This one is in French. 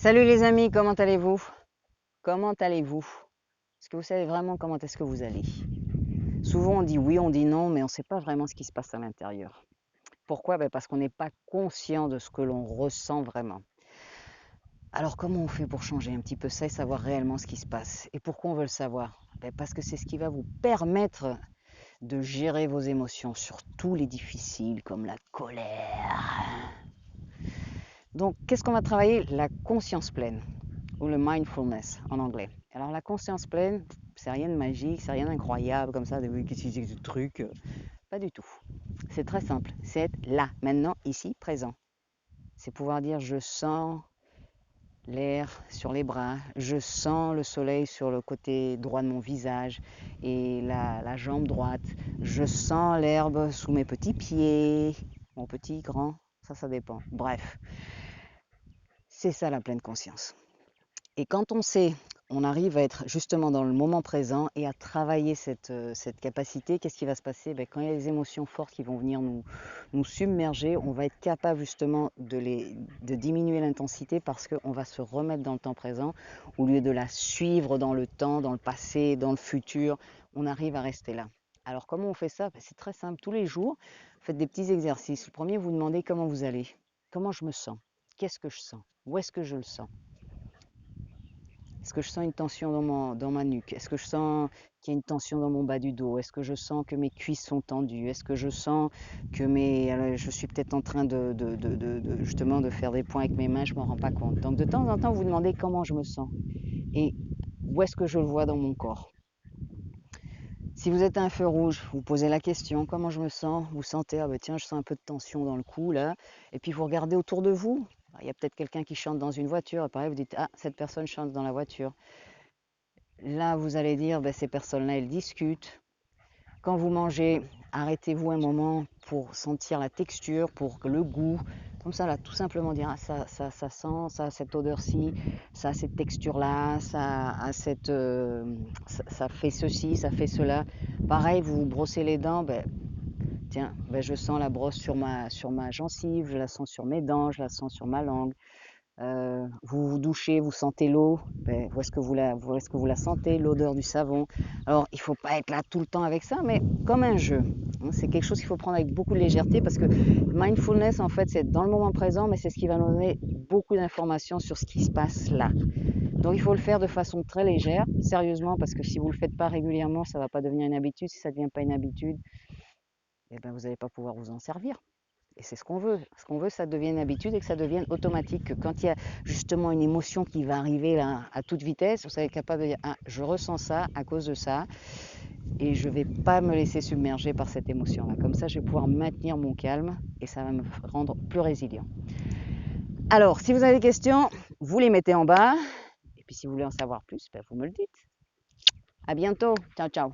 Salut les amis, comment allez-vous? Comment allez-vous? Est-ce que vous savez vraiment comment est-ce que vous allez? Souvent on dit oui, on dit non, mais on ne sait pas vraiment ce qui se passe à l'intérieur. Pourquoi? Parce qu'on n'est pas conscient de ce que l'on ressent vraiment. Alors comment on fait pour changer un petit peu ça et savoir réellement ce qui se passe? Et pourquoi on veut le savoir? Parce que c'est ce qui va vous permettre de gérer vos émotions, surtout les difficiles comme la colère. Donc qu'est-ce qu'on va travailler? La conscience pleine, ou le mindfulness en anglais. Alors la conscience pleine, c'est rien de magique, c'est rien d'incroyable comme ça, qu'est-ce que c'est que ce truc? Pas du tout. C'est très simple, c'est être là, maintenant, ici, présent. C'est pouvoir dire je sens l'air sur les bras, je sens le soleil sur le côté droit de mon visage et la jambe droite, je sens l'herbe sous mes petits pieds, mon petit, grand, ça dépend. Bref, c'est ça la pleine conscience. Et quand on sait, on arrive à être justement dans le moment présent et à travailler cette capacité, qu'est-ce qui va se passer? Quand il y a des émotions fortes qui vont venir nous submerger, on va être capable justement de diminuer l'intensité parce qu'on va se remettre dans le temps présent au lieu de la suivre dans le temps, dans le passé, dans le futur. On arrive à rester là. Alors comment on fait ça? C'est très simple. Tous les jours, faites des petits exercices. Le premier, vous demandez comment vous allez. Comment je me sens? Qu'est-ce que je sens? Où est-ce que je le sens? Est-ce que je sens une tension dans ma nuque? Est-ce que je sens qu'il y a une tension dans mon bas du dos? Est-ce que je sens que mes cuisses sont tendues? Est-ce que je sens que je suis peut-être en train justement de faire des points avec mes mains, je ne m'en rends pas compte. Donc de temps en temps, vous demandez comment je me sens et où est-ce que je le vois dans mon corps. Si vous êtes à un feu rouge, vous posez la question, comment je me sens? Vous sentez, ah ben tiens, je sens un peu de tension dans le cou là. Et puis vous regardez autour de vous. Il y a peut-être quelqu'un qui chante dans une voiture. Et pareil, vous dites, ah, cette personne chante dans la voiture. Là, vous allez dire, ces personnes-là, elles discutent. Quand vous mangez, arrêtez-vous un moment pour sentir la texture, pour le goût. Comme ça, là, tout simplement dire, ah, ça sent, ça a cette odeur-ci, ça a cette texture-là, ça fait ceci, ça fait cela. Pareil, vous vous brossez les dents, tiens, je sens la brosse sur ma gencive, je la sens sur mes dents, je la sens sur ma langue. Vous vous douchez, vous sentez l'eau, où est-ce que vous la sentez, l'odeur du savon. Alors, il ne faut pas être là tout le temps avec ça, mais comme un jeu. C'est quelque chose qu'il faut prendre avec beaucoup de légèreté parce que mindfulness, en fait, c'est dans le moment présent, mais c'est ce qui va nous donner beaucoup d'informations sur ce qui se passe là. Donc, il faut le faire de façon très légère, sérieusement, parce que si vous ne le faites pas régulièrement, ça ne va pas devenir une habitude. Si ça ne devient pas une habitude, vous n'allez pas pouvoir vous en servir. Et c'est ce qu'on veut. Ce qu'on veut, ça devienne une habitude et que ça devienne automatique. Que quand il y a justement une émotion qui va arriver là, à toute vitesse, vous serez capable de dire ah, je ressens ça à cause de ça et je ne vais pas me laisser submerger par cette émotion-là. Comme ça, je vais pouvoir maintenir mon calme et ça va me rendre plus résilient. Alors, si vous avez des questions, vous les mettez en bas. Et puis, si vous voulez en savoir plus, vous me le dites. À bientôt. Ciao, ciao.